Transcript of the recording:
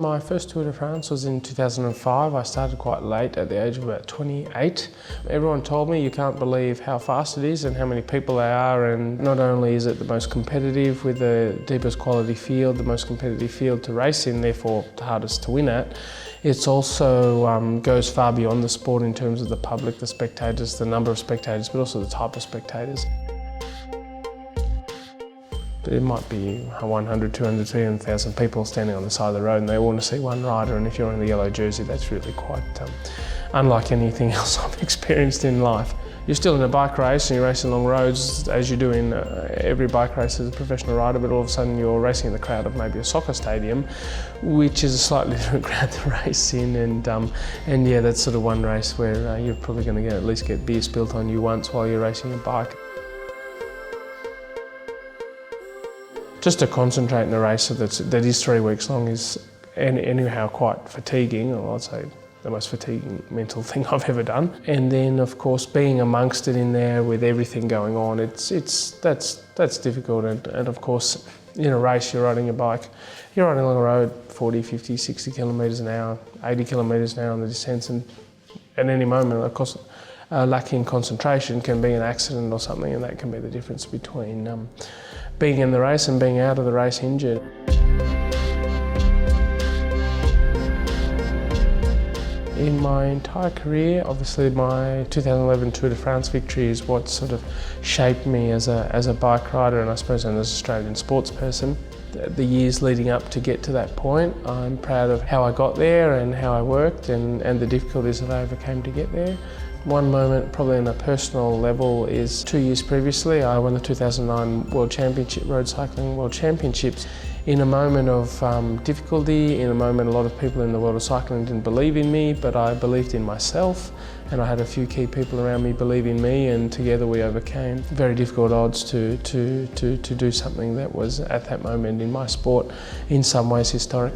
My first Tour de France was in 2005. I started quite late at the age of about 28. Everyone told me you can't believe how fast it is and how many people there are, and not only is it the most competitive with the deepest quality field, the most competitive field to race in, therefore the hardest to win at, it's also goes far beyond the sport in terms of the public, the spectators, the number of spectators, but also the type of spectators. There might be 100, 200, 300,000 people standing on the side of the road and they all want to see one rider, and if you're in the yellow jersey, that's really quite unlike anything else I've experienced in life. You're still in a bike race and you're racing along roads as you do in every bike race as a professional rider, but all of a sudden you're racing in the crowd of maybe a soccer stadium, which is a slightly different crowd to race in, and yeah, that's sort of one race where you're probably going to at least get beer spilt on you once while you're racing a bike. Just to concentrate in a race that is 3 weeks long is anyhow quite fatiguing, or I'd say the most fatiguing mental thing I've ever done. And then of course being amongst it in there with everything going on, that's difficult. And of course in a race you're riding a bike, you're riding along a road 40, 50, 60 kilometres an hour, 80 kilometres an hour on the descents, and at any moment of course lacking concentration can be an accident or something, and that can be the difference between being in the race and being out of the race injured. In my entire career, obviously my 2011 Tour de France victory is what sort of shaped me as a bike rider, and I suppose as an Australian sports person. The years leading up to get to that point, I'm proud of how I got there and how I worked and the difficulties that I overcame to get there. One moment, probably on a personal level, is 2 years previously I won the 2009 Road Cycling World Championships in a moment of difficulty, in a moment a lot of people in the world of cycling didn't believe in me, but I believed in myself, and I had a few key people around me believe in me, and together we overcame very difficult odds to do something that was at that moment in my sport in some ways historic.